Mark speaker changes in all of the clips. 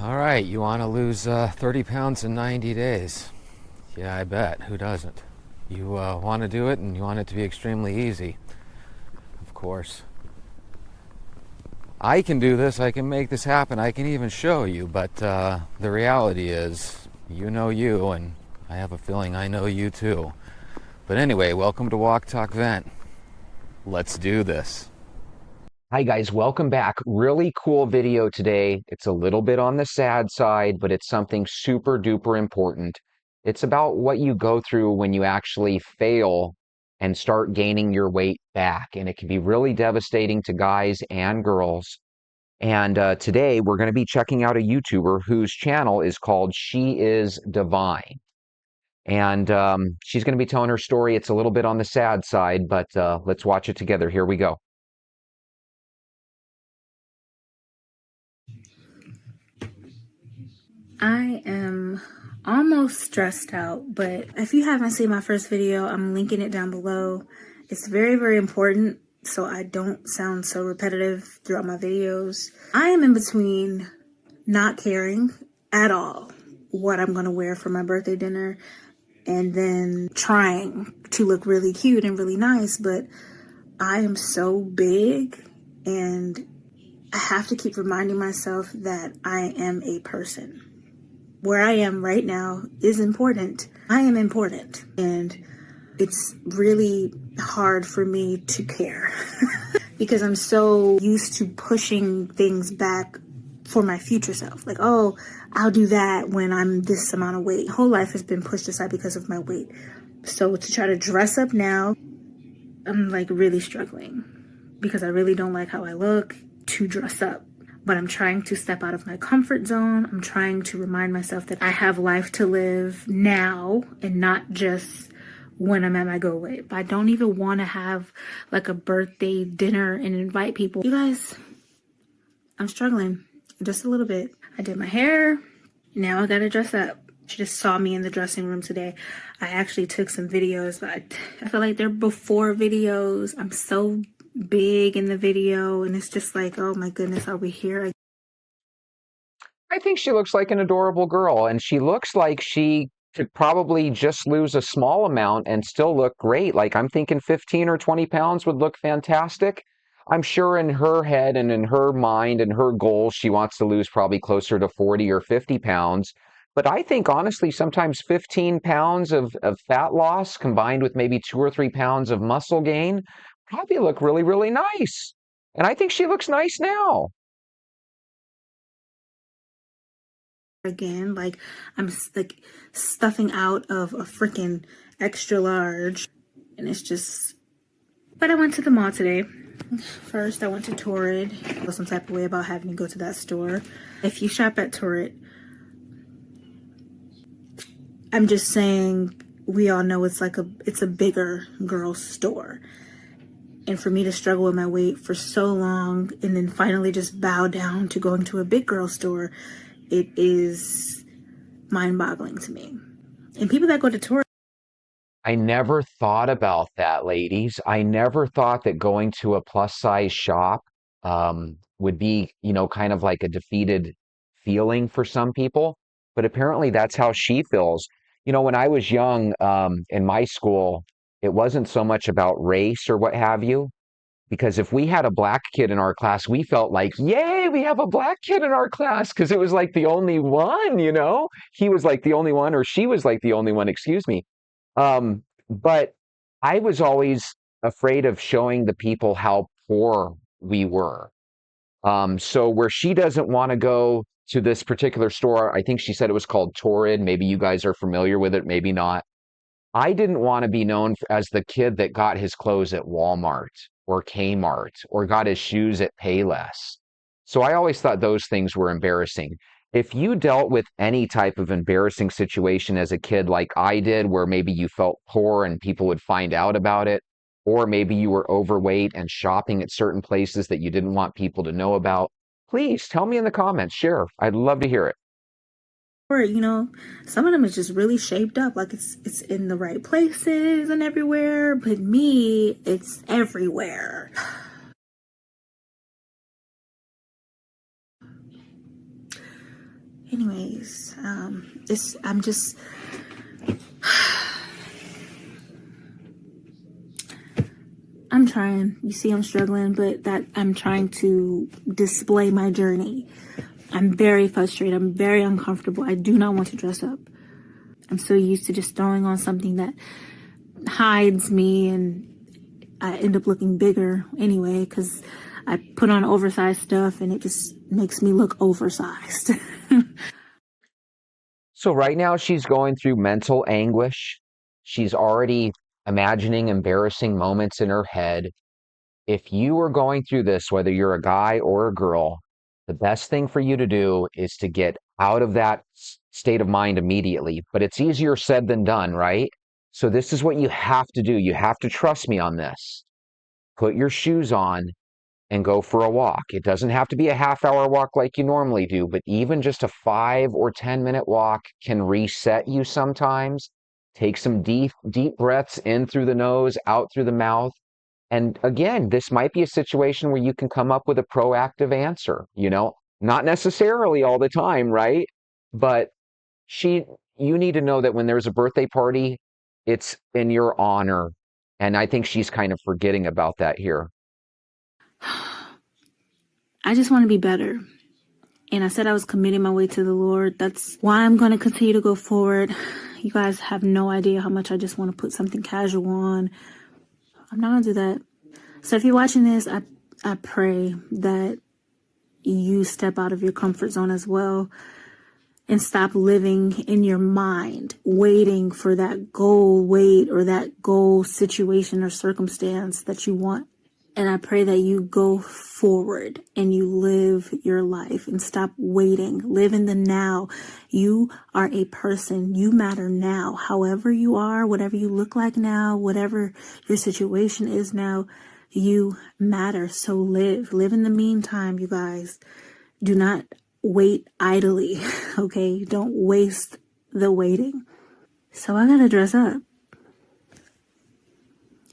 Speaker 1: All right, you want to lose 30 pounds in 90 days? Yeah, I bet. Who doesn't? You want to do it, and you want it to be extremely easy. Of course. I can do this. I can make this happen. I can even show you. But the reality is, you know you, and I have a feeling I know you too. But anyway, welcome to Walk Talk Vent. Let's do this. Hi guys, welcome back. Really cool video today. It's a little bit on the sad side, but it's something super duper important. It's about what you go through when you actually fail and start gaining your weight back. And it can be really devastating to guys and girls. And today we're going to be checking out a YouTuber whose channel is called She Is Divine. And she's going to be telling her story. It's a little bit on the sad side, but let's watch it together. Here we go.
Speaker 2: I am almost stressed out, but if you haven't seen my first video, I'm linking it down below. It's very, very important so I don't sound so repetitive throughout my videos. I am in between not caring at all what I'm going to wear for my birthday dinner and then trying to look really cute and really nice, but I am so big and I have to keep reminding myself that I am a person. Where I am right now is important. I am important. And it's really hard for me to care because I'm so used to pushing things back for my future self. Like, oh, I'll do that when I'm this amount of weight. Whole life has been pushed aside because of my weight. So to try to dress up now, I'm like really struggling because I really don't like how I look to dress up. But I'm trying to step out of my comfort zone. I'm trying to remind myself that I have life to live now and not just when I'm at my go weight. I don't even want to have like a birthday dinner and invite people. You guys, I'm struggling just a little bit. I did my hair. Now I gotta dress up. She just saw me in the dressing room today. I actually took some videos, but I feel like they're before videos. I'm so big in the video and it's just like, oh my goodness, are we here?
Speaker 1: I think she looks like an adorable girl, and she looks like she could probably just lose a small amount and still look great. Like I'm thinking 15 or 20 pounds would look fantastic. I'm sure in her head and in her mind and her goals, she wants to lose probably closer to 40 or 50 pounds. But I think honestly, sometimes 15 pounds of fat loss combined with maybe 2 or 3 pounds of muscle gain probably look really, really nice. And I think she looks nice now.
Speaker 2: Again, like I'm like stuffing out of a freaking extra large and it's just, but I went to the mall today. First I went to Torrid. I feel some type of way about having to go to that store. If you shop at Torrid, I'm just saying we all know it's a bigger girl store. And for me to struggle with my weight for so long and then finally just bow down to going to a big girl store, it is mind-boggling to me. And people that go to tour.
Speaker 1: I never thought about that, ladies. I never thought that going to a plus size shop would be, kind of like a defeated feeling for some people. But apparently that's how she feels. When I was young, in my school, it wasn't so much about race or what have you. Because if we had a black kid in our class, we felt like, yay, we have a black kid in our class because it was like the only one. He was like the only one, or she was like the only one, excuse me. But I was always afraid of showing the people how poor we were. So where she doesn't want to go to this particular store, I think she said it was called Torrid. Maybe you guys are familiar with it, maybe not. I didn't want to be known as the kid that got his clothes at Walmart or Kmart or got his shoes at Payless. So I always thought those things were embarrassing. If you dealt with any type of embarrassing situation as a kid like I did, where maybe you felt poor and people would find out about it, or maybe you were overweight and shopping at certain places that you didn't want people to know about, please tell me in the comments. Share. I'd love to hear it.
Speaker 2: Some of them is just really shaped up like it's in the right places and everywhere, but me, it's everywhere. Anyways, I'm trying. You see, I'm struggling, but that I'm trying to display my journey. I'm very frustrated. I'm very uncomfortable. I do not want to dress up. I'm so used to just throwing on something that hides me, and I end up looking bigger anyway because I put on oversized stuff and it just makes me look oversized.
Speaker 1: So right now she's going through mental anguish. She's already imagining embarrassing moments in her head. If you are going through this, whether you're a guy or a girl, the best thing for you to do is to get out of that state of mind immediately. But it's easier said than done, right? So this is what you have to do. You have to trust me on this. Put your shoes on and go for a walk. It doesn't have to be a half-hour walk like you normally do, but even just a 5 or 10 minute walk can reset you sometimes. Take some deep breaths in through the nose, out through the mouth. And again, this might be a situation where you can come up with a proactive answer, not necessarily all the time, right? But she, you need to know that when there's a birthday party, it's in your honor. And I think she's kind of forgetting about that here.
Speaker 2: I just want to be better. And I said I was committing my way to the Lord. That's why I'm going to continue to go forward. You guys have no idea how much I just want to put something casual on. I'm not going to do that. So if you're watching this, I pray that you step out of your comfort zone as well and stop living in your mind, waiting for that goal weight or that goal situation or circumstance that you want. And I pray that you go forward and you live your life and stop waiting. Live in the now. You are a person. You matter now. However you are, whatever you look like now, whatever your situation is now, you matter. So live. Live in the meantime, you guys. Do not wait idly, okay? Don't waste the waiting. So I gotta dress up.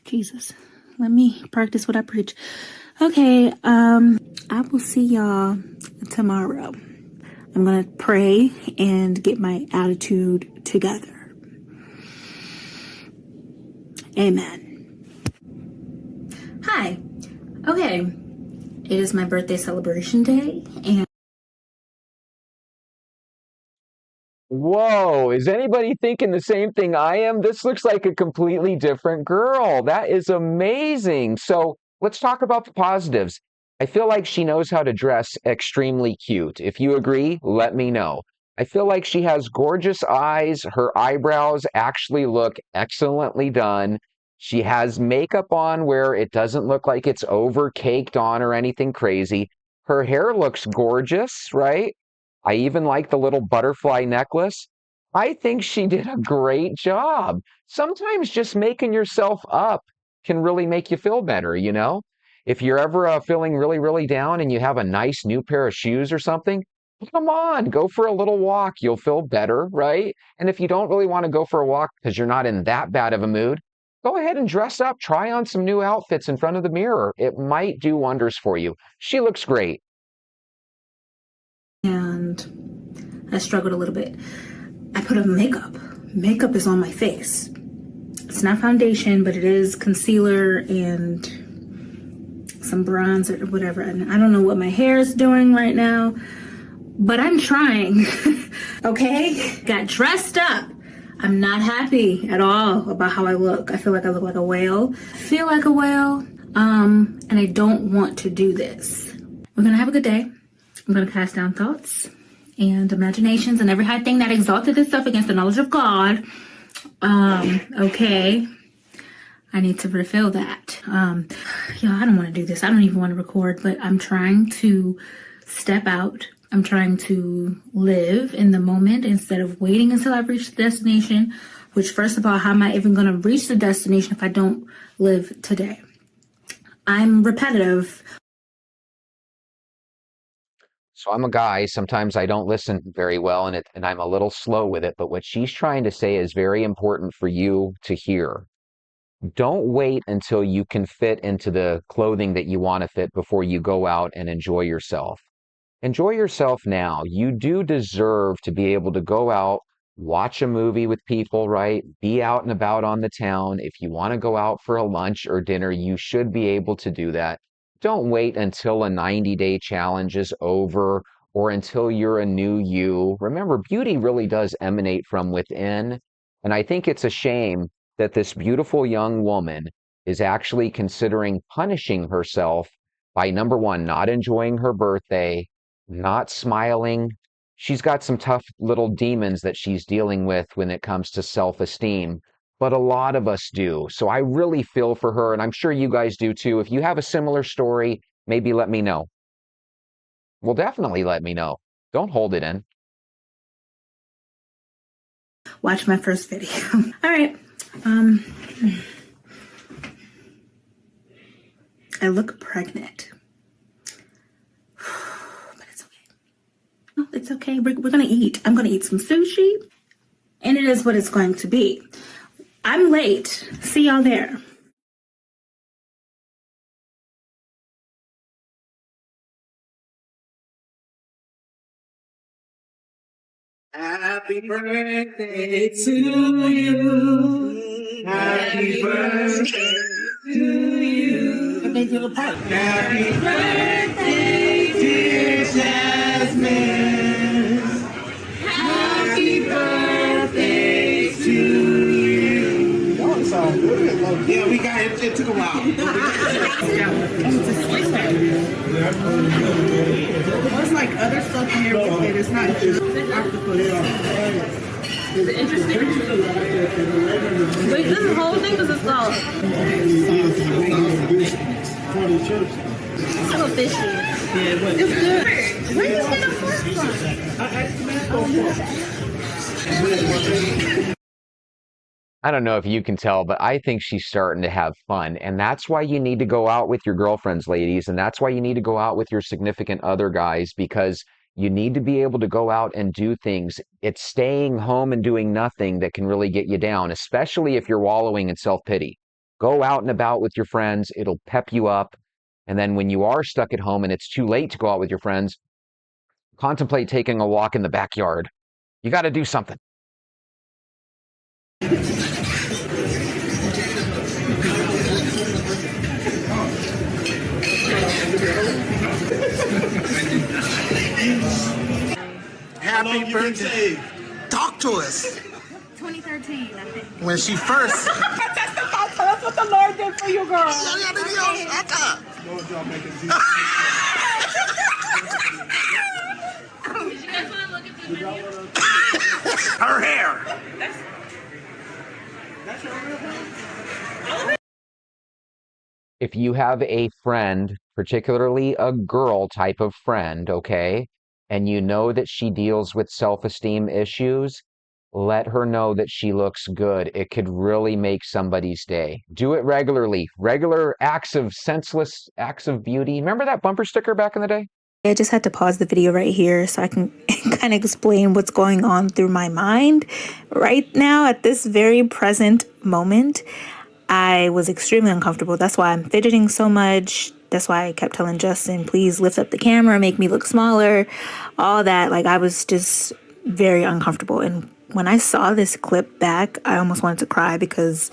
Speaker 2: Jesus. Let me practice what I preach. Okay, I will see y'all tomorrow. I'm gonna pray and get my attitude together. Amen. Hi. Okay. It is my birthday celebration day, and
Speaker 1: Whoa, is anybody thinking the same thing I am? This looks like a completely different girl. That is amazing. So let's talk about the positives. I feel like she knows how to dress extremely cute. If you agree, let me know. I feel like she has gorgeous eyes. Her eyebrows actually look excellently done. She has makeup on where it doesn't look like it's over caked on or anything crazy. Her hair looks gorgeous, right? I even like the little butterfly necklace. I think she did a great job. Sometimes just making yourself up can really make you feel better, If you're ever feeling really, really down and you have a nice new pair of shoes or something, come on, go for a little walk. You'll feel better, right? And if you don't really want to go for a walk because you're not in that bad of a mood, go ahead and dress up. Try on some new outfits in front of the mirror. It might do wonders for you. She looks great.
Speaker 2: I struggled a little bit. I put on makeup. Makeup is on my face. It's not foundation, but it is concealer and some bronzer or whatever. And I don't know what my hair is doing right now, but I'm trying. Okay? Got dressed up. I'm not happy at all about how I look. I feel like I look like a whale. I feel like a whale. And I don't want to do this. We're gonna have a good day. I'm gonna cast down thoughts and imaginations and every high thing that exalted itself against the knowledge of God. Okay. I need to refill that. I don't want to do this. I don't even want to record, but I'm trying to step out. I'm trying to live in the moment instead of waiting until I reach the destination, which first of all, how am I even going to reach the destination if I don't live today? I'm repetitive.
Speaker 1: So I'm a guy. Sometimes I don't listen very well and I'm a little slow with it. But what she's trying to say is very important for you to hear. Don't wait until you can fit into the clothing that you want to fit before you go out and enjoy yourself. enjoy yourself now. You do deserve to be able to go out, watch a movie with people, right? Be out and about on the town. If you want to go out for a lunch or dinner, you should be able to do that. Don't wait until a 90-day challenge is over or until you're a new you. Remember, beauty really does emanate from within. And I think it's a shame that this beautiful young woman is actually considering punishing herself by number one, not enjoying her birthday, not smiling. She's got some tough little demons that she's dealing with when it comes to self-esteem, but a lot of us do. So I really feel for her, and I'm sure you guys do too. If you have a similar story, maybe let me know. Well, definitely let me know. Don't hold it in.
Speaker 2: Watch my first video. All right. Um, I look pregnant. But it's okay. No, it's okay. We're going to eat. I'm going to eat some sushi. And it is what it's going to be. I'm late. See y'all there.
Speaker 3: Happy birthday to you. Happy birthday to you. Happy birthday, dear Jasmine. Happy birthday to you. That sounds good. Yeah, we got it. It took a while. It's like other stuff in here with it. It's not just octopus. Is it interesting? Wait, this whole thing is a sauce. It's so fishy. It's good. Where did you get the fork from?
Speaker 1: I don't know if you can tell, but I think she's starting to have fun. And that's why you need to go out with your girlfriends, ladies. And that's why you need to go out with your significant other, guys, because you need to be able to go out and do things. It's staying home and doing nothing that can really get you down, especially if you're wallowing in self-pity. Go out and about with your friends. It'll pep you up. And then when you are stuck at home and it's too late to go out with your friends, contemplate taking a walk in the backyard. You got to do something.
Speaker 3: Happy birthday. Talk to us.
Speaker 2: 2013, I think.
Speaker 3: When she first.
Speaker 4: Testify, tell us what the Lord did for you, girl.
Speaker 3: Her hair.
Speaker 1: If you have a friend, particularly a girl type of friend, okay, and you know that she deals with self-esteem issues, let her know that she looks good. It could really make somebody's day. Do it regularly. Regular acts of senseless acts of beauty. Remember that bumper sticker back in the day?
Speaker 2: I just had to pause the video right here so I can kind of explain what's going on through my mind right now at this very present moment. I was extremely uncomfortable. That's why I'm fidgeting so much. That's why I kept telling Justin, please lift up the camera, make me look smaller, all that. Like, I was just very uncomfortable. And when I saw this clip back, I almost wanted to cry because,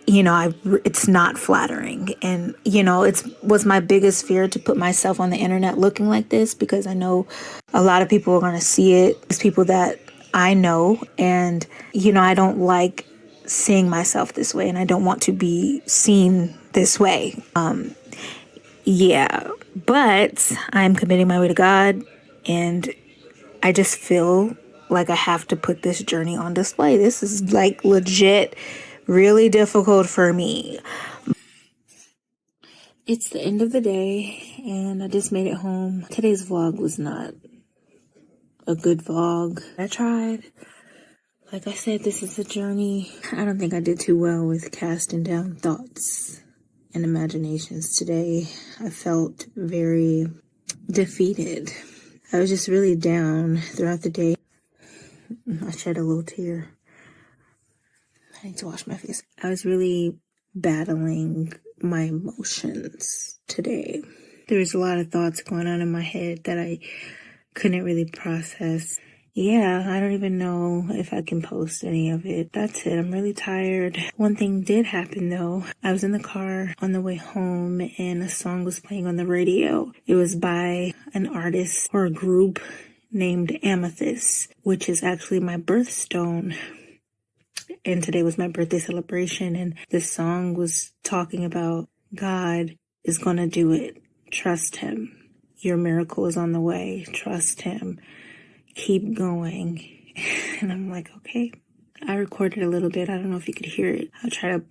Speaker 2: you know, it's not flattering. And, you know, it was my biggest fear to put myself on the internet looking like this because I know a lot of people are going to see it. It's people that I know. And, you know, I don't like seeing myself this way and I don't want to be seen this way. Yeah, but I'm committing my way to God and I just feel like I have to put this journey on display. This is like legit really difficult for me. It's the end of the day and I just made it home. Today's vlog was not a good vlog. I tried. Like I said, this is a journey. I don't think I did too well with casting down thoughts and imaginations today. I felt very defeated. I was just really down throughout the day. I shed a little tear. I need to wash my face. I was really battling my emotions today. There's a lot of thoughts going on in my head that I couldn't really process. Yeah, I don't even know if I can post any of it. That's it. I'm really tired. One thing did happen though. I was in the car on the way home and a song was playing on the radio. It was by an artist or a group named Amethyst, which is actually my birthstone. And today was my birthday celebration, and this song was talking about God is gonna do it. Trust him. Your miracle is on the way. Trust him. Keep going. And I'm like, okay. I recorded a little bit. I don't know if you could hear it. I'll try to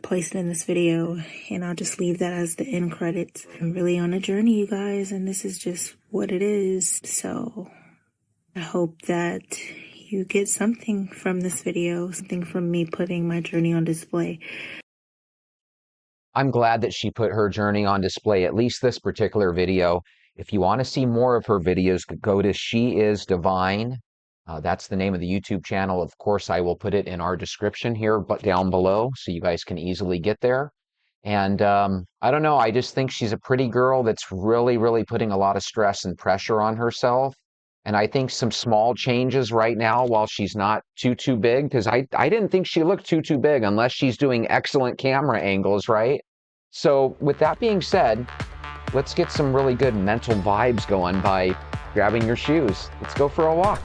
Speaker 2: place it in this video, and I'll just leave that as the end credits. I'm really on a journey, you guys, and this is just what it is. So I hope that you get something from this video, something from me putting my journey on display.
Speaker 1: I'm glad that she put her journey on display, at least this particular video. If you want to see more of her videos, go to She Is Divine. That's the name of the YouTube channel. Of course, I will put it in our description here, but down below, so you guys can easily get there. And I don't know, I just think she's a pretty girl that's really, really putting a lot of stress and pressure on herself. And I think some small changes right now, while she's not too big, because I didn't think she looked too big unless she's doing excellent camera angles, right? So with that being said, let's get some really good mental vibes going by grabbing your shoes. Let's go for a walk.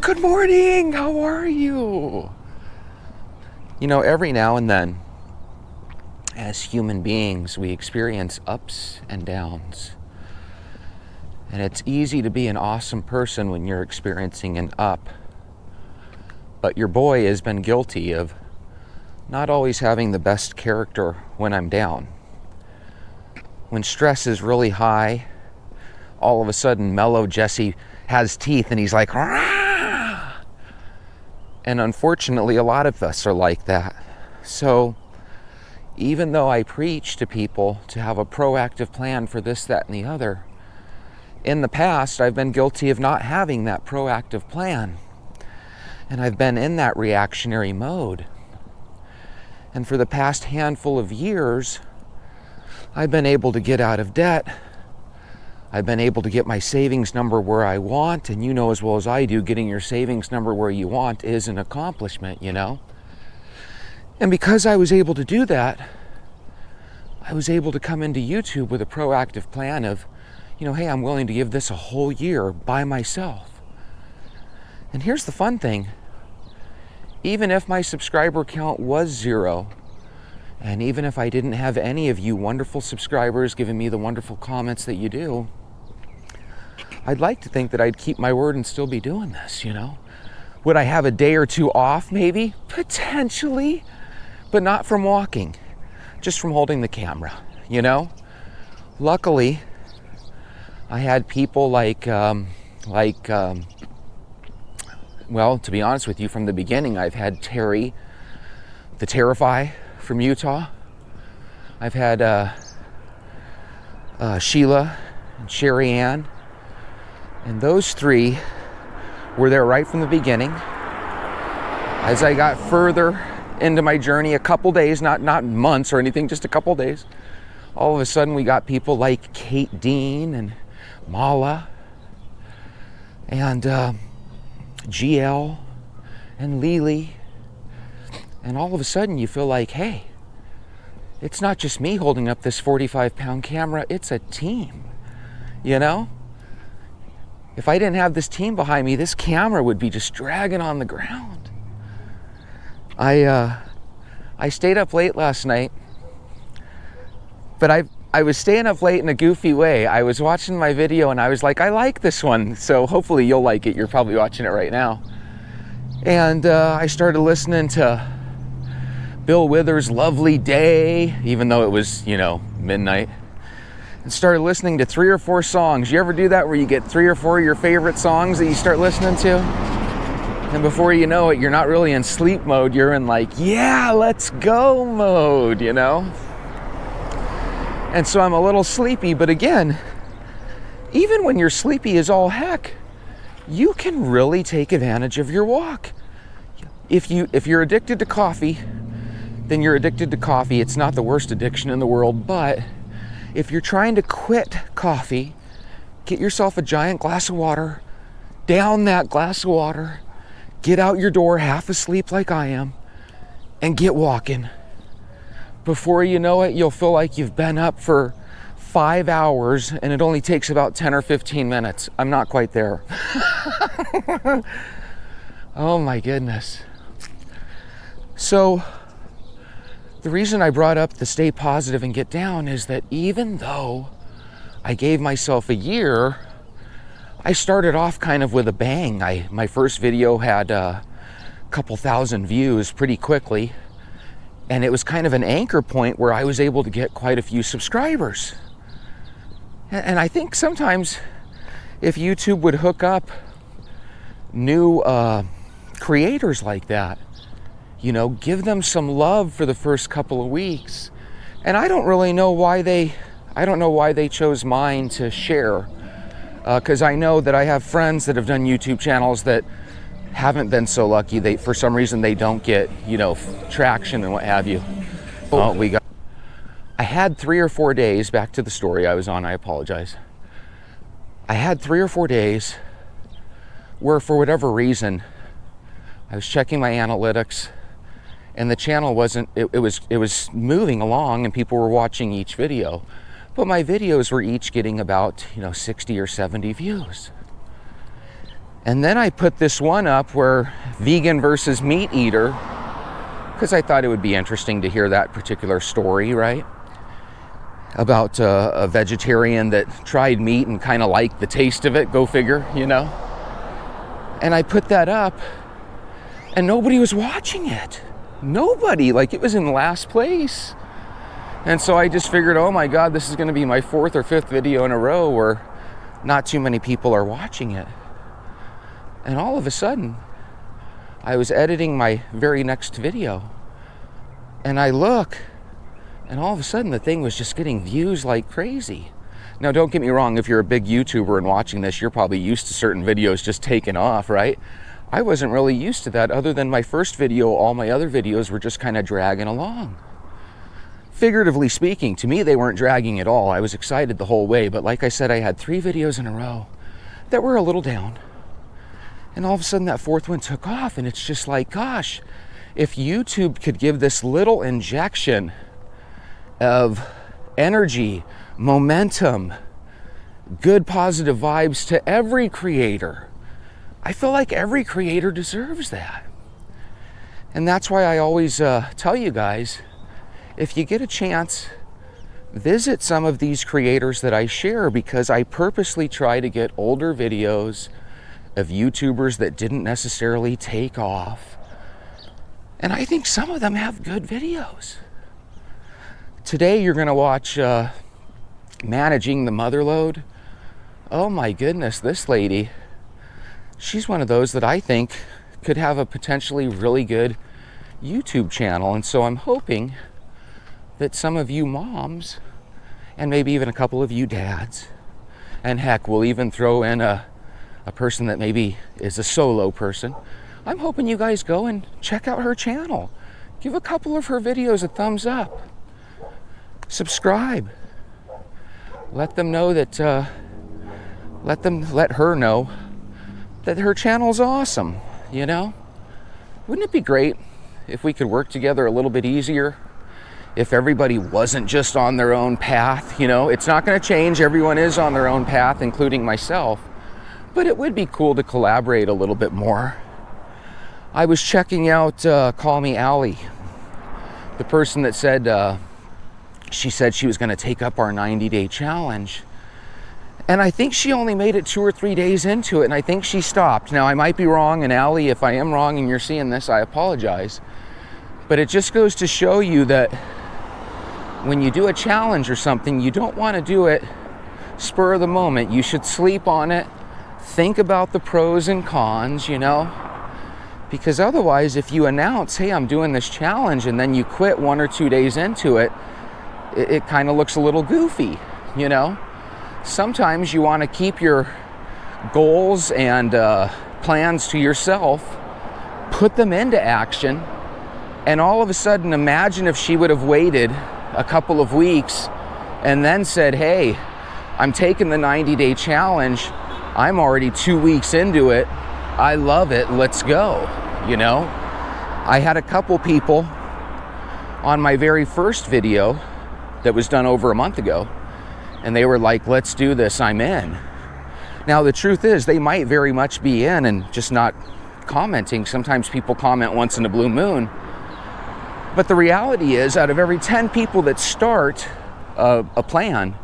Speaker 1: Good morning, how are you? You know, every now and then, as human beings, we experience ups and downs. And it's easy to be an awesome person when you're experiencing an up. But your boy has been guilty of not always having the best character when I'm down. When stress is really high, all of a sudden mellow Jesse has teeth and he's like, "Rah!" And unfortunately, a lot of us are like that. So even though I preach to people to have a proactive plan for this, that, and the other, in the past, I've been guilty of not having that proactive plan. And I've been in that reactionary mode. And for the past handful of years, I've been able to get out of debt. I've been able to get my savings number where I want, and you know as well as I do, getting your savings number where you want is an accomplishment, you know? And because I was able to do that, I was able to come into YouTube with a proactive plan of, you know, hey, I'm willing to give this a whole year by myself. And here's the fun thing. Even if my subscriber count was 0, and even if I didn't have any of you wonderful subscribers giving me the wonderful comments that you do, I'd like to think that I'd keep my word and still be doing this, you know? Would I have a day or two off, maybe? Potentially, but not from walking, just from holding the camera, you know? Luckily, I had people well, to be honest with you, from the beginning, I've had Terry, the Terrify from Utah. I've had Sheila and Sherry Ann. And those three were there right from the beginning. As I got further into my journey, a couple days, not months or anything, just a couple days, all of a sudden we got people like Kate Dean and Mala and GL and Lily. And all of a sudden you feel like, hey, it's not just me holding up this 45-pound camera, it's a team, you know? If I didn't have this team behind me, this camera would be just dragging on the ground. I stayed up late last night, but I was staying up late in a goofy way. I was watching my video and I was like, I like this one, so hopefully you'll like it. You're probably watching it right now. And I started listening to Bill Withers' Lovely Day, even though it was, you know, midnight. And started listening to 3 or 4 songs. You ever do that where you get 3 or 4 of your favorite songs that you start listening to? And before you know it, you're not really in sleep mode. You're in like, yeah, let's go mode, you know? And so I'm a little sleepy, but again, even when you're sleepy as all heck, you can really take advantage of your walk. If you're addicted to coffee, then you're addicted to coffee. It's not the worst addiction in the world, but if you're trying to quit coffee, get yourself a giant glass of water, down that glass of water, get out your door half asleep like I am, and get walking. Before you know it, you'll feel like you've been up for 5 hours and it only takes about 10 or 15 minutes. I'm not quite there. Oh my goodness. So the reason I brought up the stay positive and get down is that even though I gave myself a year, I started off kind of with a bang. My first video had a couple thousand views pretty quickly, and it was kind of an anchor point where I was able to get quite a few subscribers. And I think sometimes if YouTube would hook up new creators like that, you know, give them some love for the first couple of weeks. And I don't really know why they chose mine to share. Because I know that I have friends that have done YouTube channels that haven't been so lucky. For some reason they don't get, you know, traction and what have you. I had 3 or 4 days, back to the story I was on, I apologize. I had 3 or 4 days where for whatever reason, I was checking my analytics and the channel wasn't, it was moving along and people were watching each video, but my videos were each getting about, you know, 60 or 70 views. And then I put this one up where vegan versus meat eater, because I thought it would be interesting to hear that particular story, right? About a vegetarian that tried meat and kind of liked the taste of it, go figure, you know? And I put that up and nobody was watching it. Nobody, like it was in last place. And so I just figured, oh my God, this is gonna be my 4th or 5th video in a row where not too many people are watching it. And all of a sudden, I was editing my very next video and I look, and all of a sudden the thing was just getting views like crazy. Now don't get me wrong, if you're a big YouTuber and watching this, you're probably used to certain videos just taking off, right? I wasn't really used to that. Other than my first video, all my other videos were just kind of dragging along. Figuratively speaking, to me they weren't dragging at all. I was excited the whole way, but like I said, I had 3 videos in a row that were a little down. And all of a sudden that 4th one took off, and it's just like, gosh, if YouTube could give this little injection of energy, momentum, good positive vibes to every creator, I feel like every creator deserves that. And that's why I always tell you guys, if you get a chance, visit some of these creators that I share, because I purposely try to get older videos of YouTubers that didn't necessarily take off. And I think some of them have good videos. Today you're gonna watch Managing the Motherload. Oh my goodness, this lady, she's one of those that I think could have a potentially really good YouTube channel. And so I'm hoping that some of you moms, and maybe even a couple of you dads, and heck, we'll even throw in a person that maybe is a solo person, I'm hoping you guys go and check out her channel. Give a couple of her videos a thumbs up. Subscribe. Let them know that, let her know that her channel's awesome, you know? Wouldn't it be great if we could work together a little bit easier?
Speaker 5: if everybody wasn't just on their own path. You know, it's not going to change. Everyone is on their own path, including myself. But it would be cool to collaborate a little bit more. I was checking out Call Me Allie, the person that said, she said she was going to take up our 90-day challenge. And I think she only made it 2 or 3 days into it, and I think she stopped. Now, I might be wrong, and Allie, if I am wrong and you're seeing this, I apologize. But it just goes to show you that when you do a challenge or something, you don't want to do it spur of the moment. You should sleep on it, think about the pros and cons, you know? Because otherwise, if you announce, hey, I'm doing this challenge, and then you quit 1 or 2 days into it, it kind of looks a little goofy, you know? Sometimes you want to keep your goals and plans to yourself, put them into action, and all of a sudden, imagine if she would have waited a couple of weeks and then said, hey, I'm taking the 90-day challenge. I'm already 2 weeks into it. I love it. Let's go. You know, I had a couple people on my very first video that was done over a month ago, and they were like, let's do this, I'm in. Now, the truth is, they might very much be in and just not commenting. Sometimes people comment once in a blue moon. But the reality is, out of every 10 people that start a plan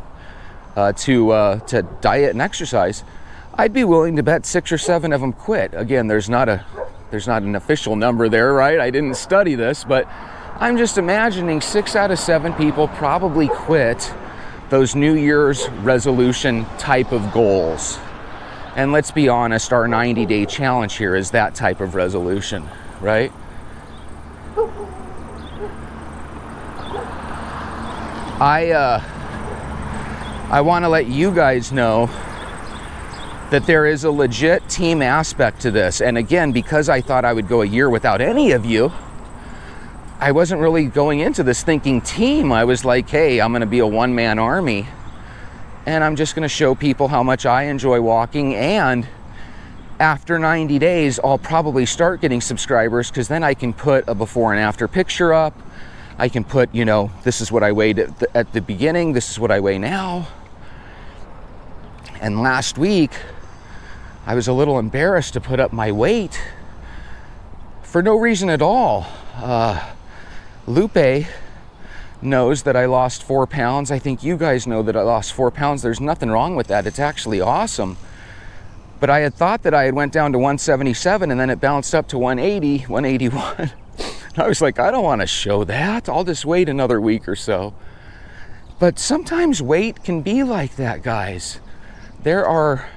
Speaker 5: to diet and exercise, I'd be willing to bet 6 or 7 of them quit. Again, there's not an official number there, right? I didn't study this, but I'm just imagining 6 out of 7 people probably quit those New Year's resolution type of goals. And let's be honest, our 90-day challenge here is that type of resolution, right? I want to let you guys know that there is a legit team aspect to this. And again, because I thought I would go a year without any of you, I wasn't really going into this thinking team. I was like, hey, I'm going to be a one-man army, and I'm just going to show people how much I enjoy walking. And after 90 days, I'll probably start getting subscribers, because then I can put a before and after picture up. I can put, you know, this is what I weighed at the beginning, this is what I weigh now. And last week, I was a little embarrassed to put up my weight for no reason at all. Lupe knows that I lost 4 pounds. I think you guys know that I lost 4 pounds. There's nothing wrong with that. It's actually awesome. But I had thought that I had went down to 177 and then it bounced up to 180, 181. I was like, I don't want to show that. I'll just wait another week or so. But sometimes weight can be like that, guys. There are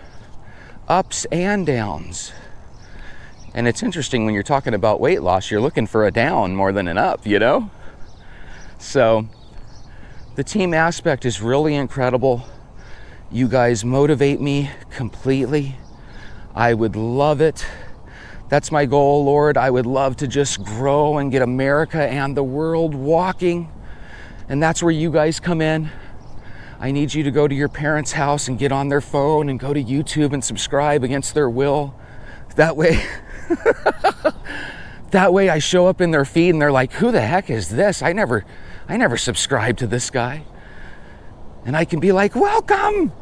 Speaker 5: ups and downs. And it's interesting when you're talking about weight loss, you're looking for a down more than an up, you know? So the team aspect is really incredible. You guys motivate me completely. I would love it. That's my goal, Lord. I would love to just grow and get America and the world walking. And that's where you guys come in. I need you to go to your parents' house and get on their phone and go to YouTube and subscribe against their will. That way, that way I show up in their feed and they're like, who the heck is this? I never subscribed to this guy. And I can be like, welcome,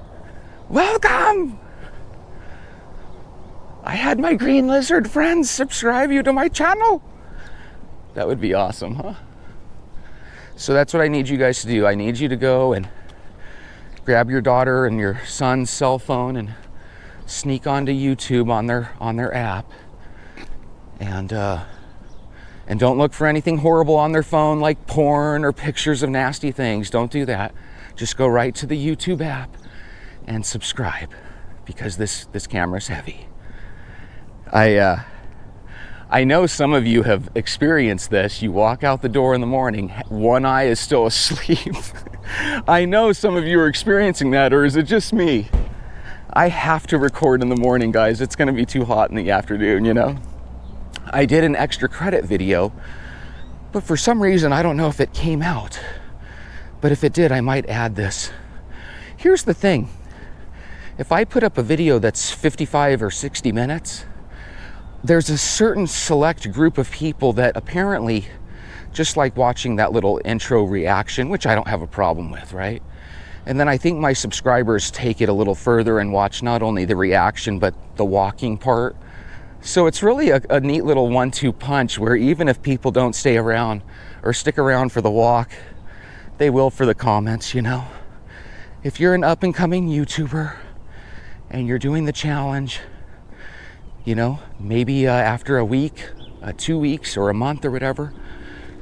Speaker 5: welcome. I had my green lizard friends subscribe you to my channel. That would be awesome, huh? So that's what I need you guys to do. I need you to go and grab your daughter and your son's cell phone and sneak onto YouTube on their app. And don't look for anything horrible on their phone like porn or pictures of nasty things. Don't do that. Just go right to the YouTube app and subscribe, because this camera's heavy. I know some of you have experienced this. You walk out the door in the morning, one eye is still asleep. I know some of you are experiencing that, or is it just me? I have to record in the morning, guys. It's gonna be too hot in the afternoon, you know? I did an extra credit video, but for some reason, I don't know if it came out. But if it did, I might add this. Here's the thing. If I put up a video that's 55 or 60 minutes, there's a certain select group of people that apparently just like watching that little intro reaction, which I don't have a problem with, right? And then I think my subscribers take it a little further and watch not only the reaction, but the walking part. So it's really a neat little 1-2 punch where even if people don't stay around or stick around for the walk, they will for the comments, you know? If you're an up-and-coming YouTuber and you're doing the challenge, you know, maybe after a week, 2 weeks, or a month or whatever,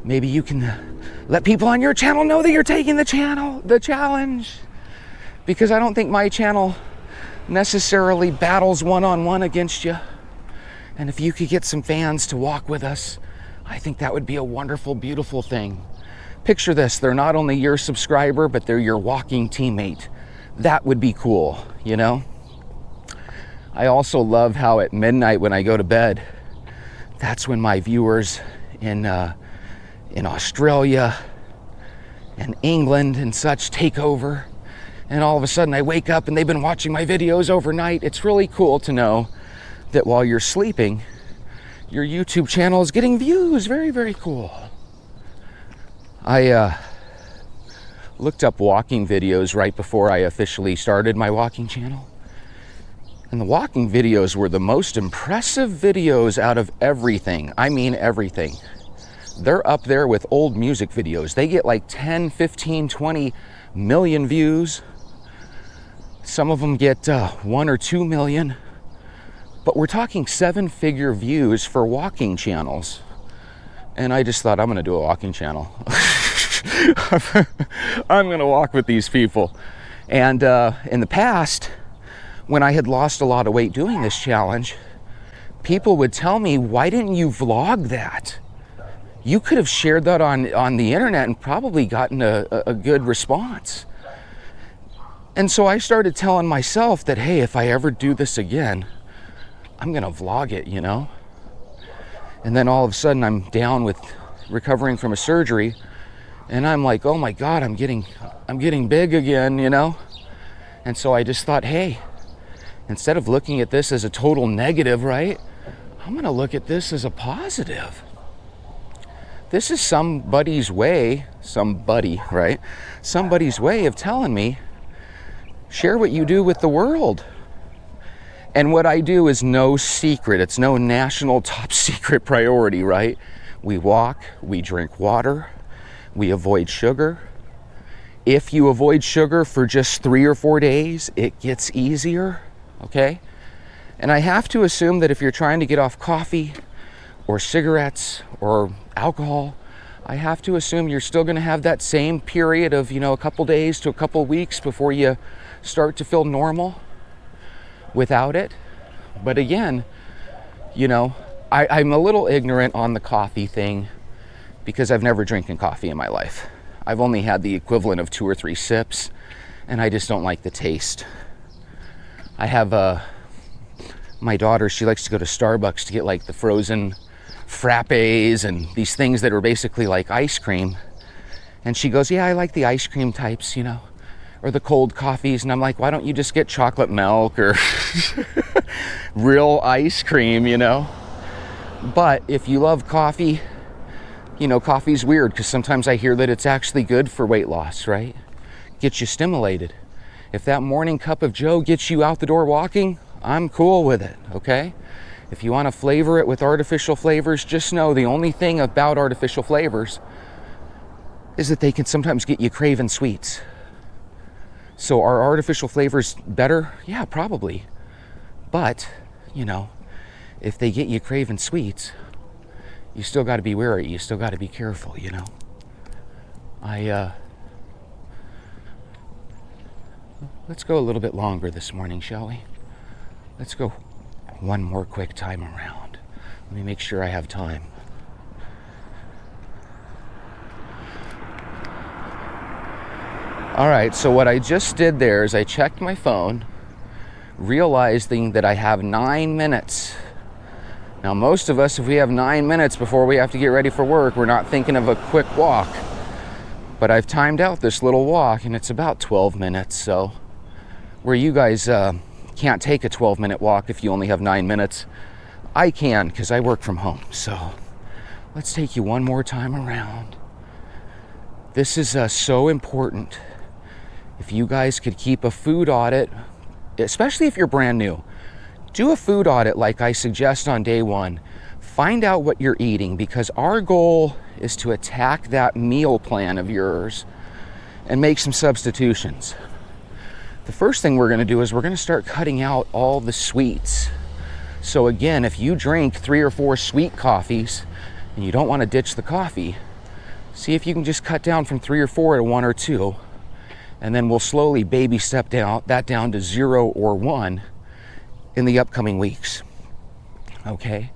Speaker 5: maybe you can let people on your channel know that you're taking the challenge. Because I don't think my channel necessarily battles one-on-one against you. And if you could get some fans to walk with us, I think that would be a wonderful, beautiful thing. Picture this, they're not only your subscriber, but they're your walking teammate. That would be cool, you know? I also love how at midnight when I go to bed, that's when my viewers in Australia and England and such take over. And all of a sudden I wake up and they've been watching my videos overnight. It's really cool to know that while you're sleeping, your YouTube channel is getting views. Very, very cool. I looked up walking videos right before I officially started my walking channel. And the walking videos were the most impressive videos out of everything. I mean everything. They're up there with old music videos. They get like 10, 15, 20 million views. Some of them get 1 or 2 million. But we're talking 7-figure views for walking channels. And I just thought, I'm gonna do a walking channel. I'm gonna walk with these people. And in the past, when I had lost a lot of weight doing this challenge, people would tell me, why didn't you vlog that? You could have shared that on the internet and probably gotten a good response. And so I started telling myself that, hey, if I ever do this again, I'm gonna vlog it, you know? And then all of a sudden I'm down with recovering from a surgery and I'm like, oh my God, I'm getting big again, you know? And so I just thought, hey, instead of looking at this as a total negative, right? I'm gonna look at this as a positive. This is somebody's way, right? Somebody's way of telling me, share what you do with the world. And what I do is no secret. It's no national top secret priority, right? We walk, we drink water, we avoid sugar. If you avoid sugar for just 3 or 4 days, it gets easier, okay? And I have to assume that if you're trying to get off coffee or cigarettes or alcohol, I have to assume you're still gonna have that same period of, you know, a couple days to a couple weeks before you start to feel normal without it. But again, you know, I'm a little ignorant on the coffee thing because I've never drinking coffee in my life. I've only had the equivalent of 2 or 3 sips and I just don't like the taste. I have my daughter, she likes to go to Starbucks to get like the frozen frappes and these things that are basically like ice cream. And she goes, yeah, I like the ice cream types, you know, or the cold coffees. And I'm like, why don't you just get chocolate milk or real ice cream, you know? But if you love coffee, you know, coffee's weird because sometimes I hear that it's actually good for weight loss, right? Gets you stimulated. If that morning cup of joe gets you out the door walking, I'm cool with it, okay? If you want to flavor it with artificial flavors, just know the only thing about artificial flavors is that they can sometimes get you craving sweets. So are artificial flavors better? Yeah, probably. But, you know, if they get you craving sweets, you still got to be wary. You still got to be careful, you know. Let's go a little bit longer this morning, shall we? Let's go one more quick time around. Let me make sure I have time. All right, so what I just did there is I checked my phone, realizing that I have 9 minutes. Now, most of us, if we have 9 minutes before we have to get ready for work, we're not thinking of a quick walk. But I've timed out this little walk, and it's about 12 minutes. So where you guys can't take a 12-minute walk if you only have 9 minutes, I can because I work from home. So Let's take you one more time around. This is so important. If you guys could keep a food audit, especially if you're brand new, do a food audit like I suggest on day one. Find out what you're eating, because our goal is to attack that meal plan of yours and make some substitutions. The first thing we're going to do is we're going to start cutting out all the sweets. So again, if you drink 3 or 4 sweet coffees and you don't want to ditch the coffee, see if you can just cut down from 3 or 4 to 1 or 2, and then we'll slowly baby step that down to 0 or 1 in the upcoming weeks. Okay?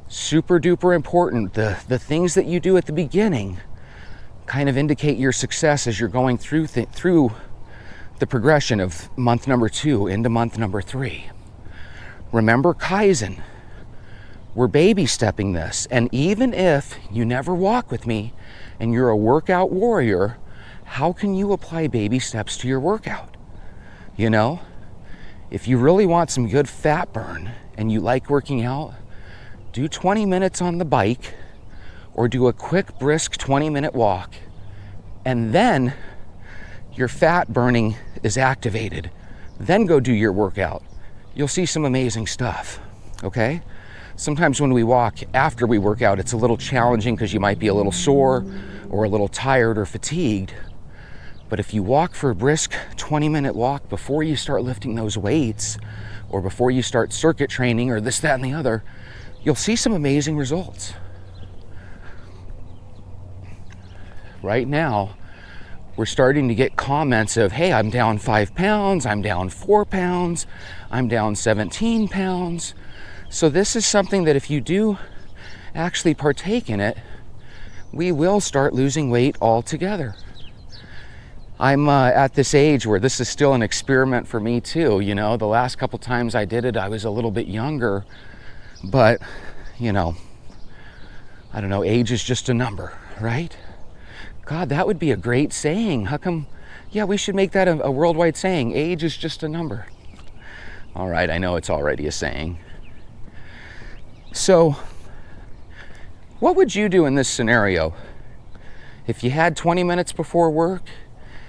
Speaker 5: Super duper important. The things that you do at the beginning kind of indicate your success as you're going through the progression of month number 2 into month number 3. Remember Kaizen. We're baby stepping this. And even if you never walk with me and you're a workout warrior, how can you apply baby steps to your workout? You know, if you really want some good fat burn and you like working out, do 20 minutes on the bike or do a quick brisk 20-minute walk, and then your fat burning is activated. Then go do your workout. You'll see some amazing stuff, okay? Sometimes when we walk after we work out, it's a little challenging because you might be a little sore or a little tired or fatigued. But if you walk for a brisk 20-minute walk before you start lifting those weights, or before you start circuit training or this, that, and the other, you'll see some amazing results. Right now, we're starting to get comments of, hey, I'm down 5 pounds, I'm down 4 pounds, I'm down 17 pounds. So this is something that if you do actually partake in it, we will start losing weight altogether. I'm at this age where this is still an experiment for me too. You know, the last couple times I did it, I was a little bit younger, but you know, I don't know, age is just a number, right? God, that would be a great saying. How come? Yeah, we should make that a worldwide saying. Age is just a number. All right, I know it's already a saying. So, what would you do in this scenario? If you had 20 minutes before work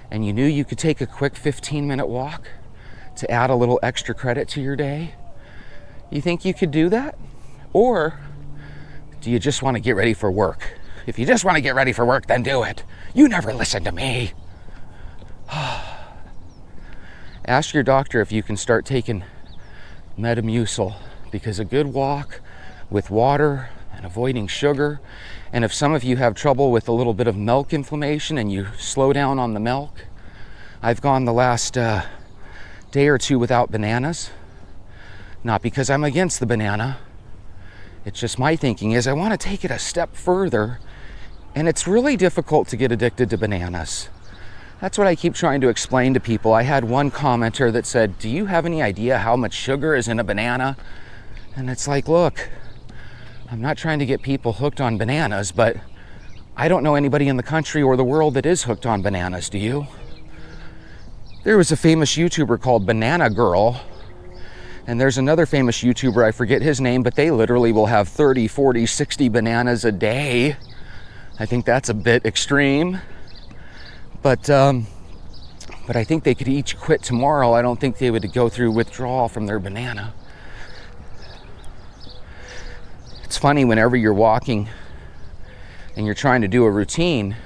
Speaker 5: and you knew you could take a quick 15-minute walk to add a little extra credit to your day, you think you could do that? Or do you just want to get ready for work? If you just want to get ready for work, then do it. You never listen to me. Ask your doctor if you can start taking Metamucil, because a good walk with water and avoiding sugar, and if some of you have trouble with a little bit of milk inflammation and you slow down on the milk, I've gone the last day or 2 without bananas. Not because I'm against the banana. It's just my thinking is I want to take it a step further, and it's really difficult to get addicted to bananas. That's what I keep trying to explain to people. I had one commenter that said, do you have any idea how much sugar is in a banana? And it's like, look, I'm not trying to get people hooked on bananas, but I don't know anybody in the country or the world that is hooked on bananas, do you? There was a famous YouTuber called Banana Girl, and there's another famous YouTuber, I forget his name, but they literally will have 30, 40, 60 bananas a day. I think that's a bit extreme. But I think they could each quit tomorrow. I don't think they would go through withdrawal from their banana. It's funny, whenever you're walking and you're trying to do a routine,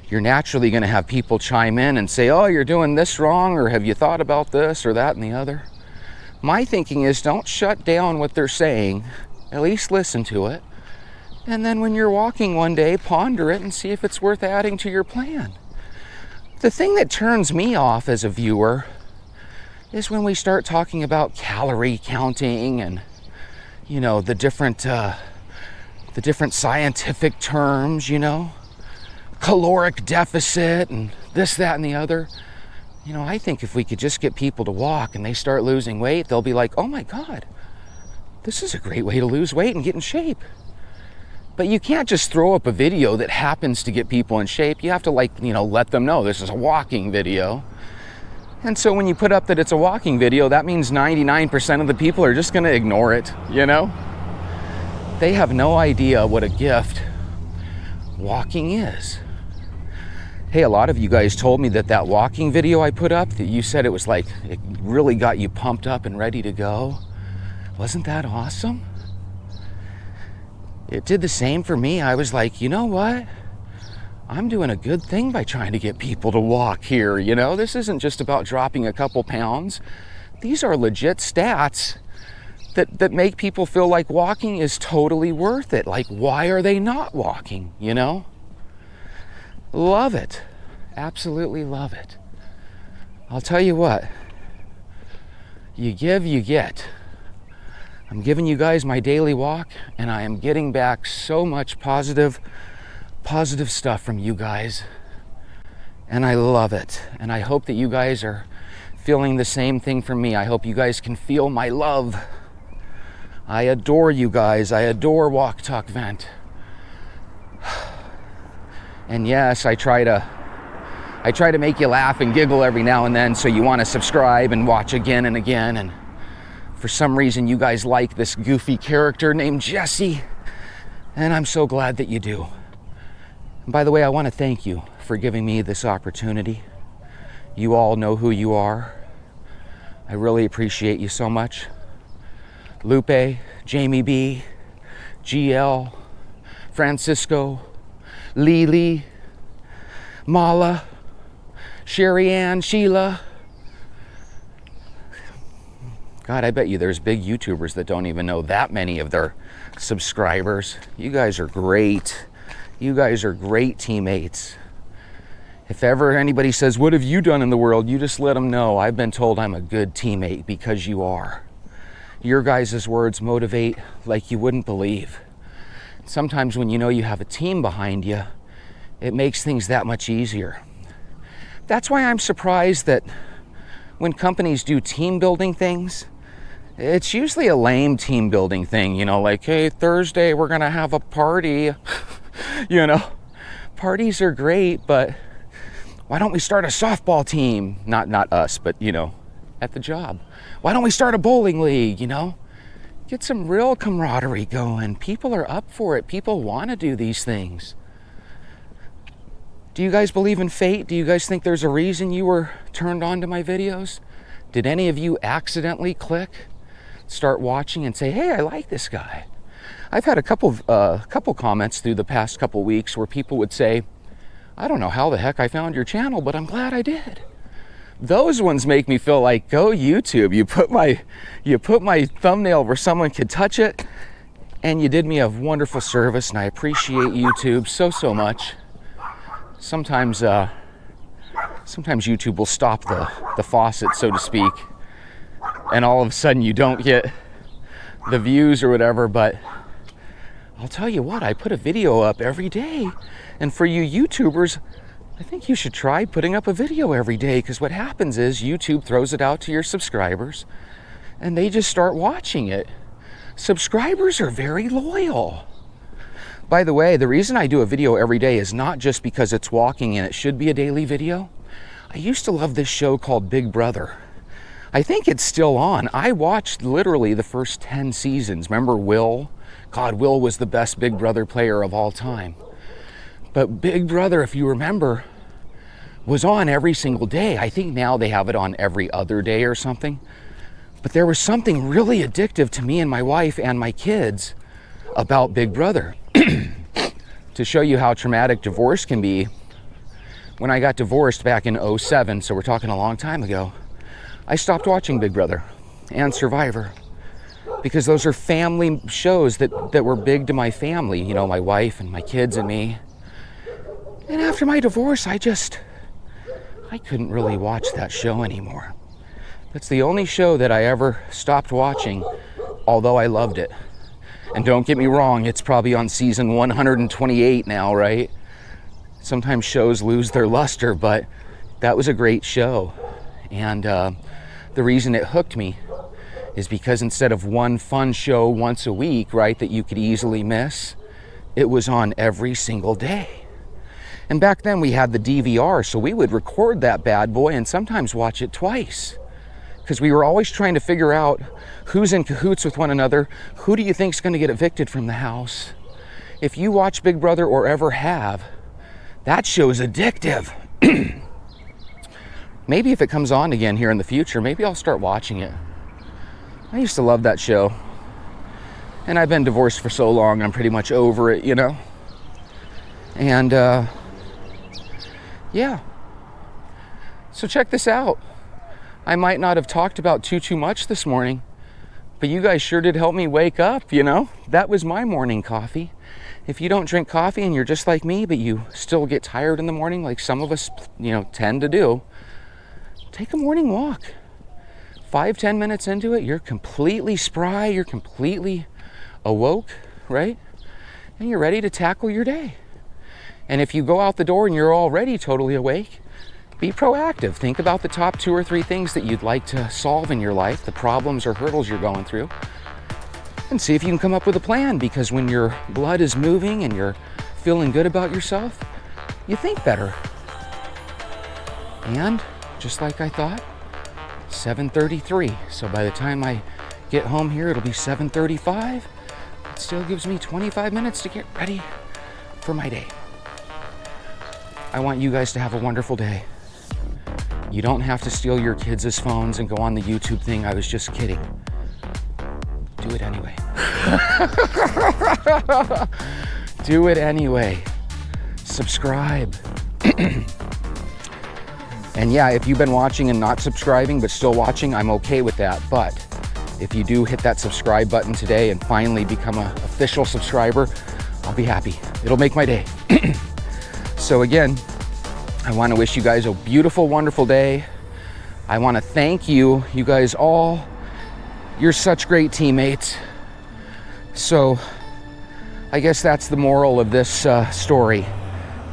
Speaker 5: you're naturally going to have people chime in and say, oh, you're doing this wrong, or have you thought about this or that and the other? My thinking is, don't shut down what they're saying. At least listen to it. And then when you're walking one day, ponder it and see if it's worth adding to your plan. The thing that turns me off as a viewer is when we start talking about calorie counting and, you know, the different scientific terms, you know, caloric deficit and this, that, and the other. You know, I think if we could just get people to walk and they start losing weight, they'll be like, oh my God, this is a great way to lose weight and get in shape. But you can't just throw up a video that happens to get people in shape. You have to, like, you know, let them know this is a walking video. And so when you put up that it's a walking video, that means 99% of the people are just going to ignore it, you know? They have no idea what a gift walking is. Hey, a lot of you guys told me that that walking video I put up, that you said it was like, it really got you pumped up and ready to go. Wasn't that awesome? It did the same for me. I was like, you know what? I'm doing a good thing by trying to get people to walk here. You know, this isn't just about dropping a couple pounds. These are legit stats that make people feel like walking is totally worth it. Like, why are they not walking, you know? Love it. Absolutely love it. I'll tell you what. You give, you get. I'm giving you guys my daily walk, and I am getting back so much positive stuff from you guys. And I love it. And I hope that you guys are feeling the same thing from me. I hope you guys can feel my love. I adore you guys. I adore Walk Talk Vent. And yes, I try to make you laugh and giggle every now and then, so you want to subscribe and watch again and again. And for some reason, you guys like this goofy character named Jesse, and I'm so glad that you do. And by the way, I want to thank you for giving me this opportunity. You all know who you are. I really appreciate you so much. Lupe, Jamie B, GL, Francisco, Lily, Mala, Sherry Ann, Sheila. God, I bet you there's big YouTubers that don't even know that many of their subscribers. You guys are great. You guys are great teammates. If ever anybody says, what have you done in the world? You just let them know I've been told I'm a good teammate, because you are. Your guys' words motivate like you wouldn't believe. Sometimes when you know you have a team behind you, it makes things that much easier. That's why I'm surprised that when companies do team building things, it's usually a lame team building thing, you know, like, hey, Thursday we're gonna have a party. You know, parties are great, but why don't we start a softball team? Not us, but, you know, at the job. Why don't we start a bowling league, you know? Get some real camaraderie going. People are up for it. People want to do these things. Do you guys believe in fate? Do you guys think there's a reason you were turned on to my videos? Did any of you accidentally click, start watching and say, hey, I like this guy? I've had a couple comments through the past couple weeks where people would say, I don't know how the heck I found your channel, but I'm glad I did. Those ones make me feel like, go YouTube. You put my thumbnail where someone could touch it, and you did me a wonderful service, and I appreciate YouTube so much. Sometimes YouTube will stop the faucet, so to speak, and all of a sudden you don't get the views or whatever, but I'll tell you what, I put a video up every day, and for you YouTubers, I think you should try putting up a video every day, because what happens is YouTube throws it out to your subscribers and they just start watching it. Subscribers are very loyal. By the way, the reason I do a video every day is not just because it's walking and it should be a daily video. I used to love this show called Big Brother. I think it's still on. I watched literally the first 10 seasons. Remember Will? God, Will was the best Big Brother player of all time. But Big Brother, if you remember, was on every single day. I think now they have it on every other day or something. But there was something really addictive to me and my wife and my kids about Big Brother. To show you how traumatic divorce can be, when I got divorced back in 2007, so we're talking a long time ago, I stopped watching Big Brother and Survivor, because those are family shows that were big to my family, you know, my wife and my kids and me. And after my divorce, I couldn't really watch that show anymore. That's the only show that I ever stopped watching, although I loved it. And don't get me wrong, it's probably on season 128 now, right? Sometimes shows lose their luster, but that was a great show. And the reason it hooked me is because instead of one fun show once a week, right, that you could easily miss, it was on every single day. And back then we had the DVR, so we would record that bad boy and sometimes watch it twice. because we were always trying to figure out who's in cahoots with one another. Who do you think's going to get evicted from the house? If you watch Big Brother or ever have, that show is addictive. Maybe if it comes on again here in the future, maybe I'll start watching it. I used to love that show. And I've been divorced for so long, I'm pretty much over it, you know? And, yeah. So check this out. I might not have talked about too much this morning, but you guys sure did help me wake up, you know? That was my morning coffee. If you don't drink coffee and you're just like me, but you still get tired in the morning, like some of us, you know, tend to do, take a morning walk. 5-10 minutes into it, you're completely spry, you're completely awoke, right? And you're ready to tackle your day. And if you go out the door and you're already totally awake, be proactive. Think about the top 2 or 3 things that you'd like to solve in your life, the problems or hurdles you're going through, and see if you can come up with a plan, because when your blood is moving and you're feeling good about yourself, you think better. And just like I thought, 7:33. So by the time I get home here, it'll be 7:35. It still gives me 25 minutes to get ready for my day. I want you guys to have a wonderful day. You don't have to steal your kids' phones and go on the YouTube thing. I was just kidding. Do it anyway. Do it anyway. Subscribe. And yeah, if you've been watching and not subscribing but still watching, I'm okay with that. But if you do hit that subscribe button today and finally become an official subscriber, I'll be happy. It'll make my day. So again, I want to wish you guys a beautiful, wonderful day. I want to thank you, you guys all. You're such great teammates. So I guess that's the moral of this story.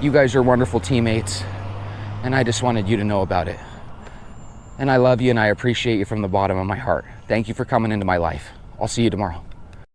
Speaker 5: You guys are wonderful teammates, and I just wanted you to know about it. And I love you and I appreciate you from the bottom of my heart. Thank you for coming into my life. I'll see you tomorrow.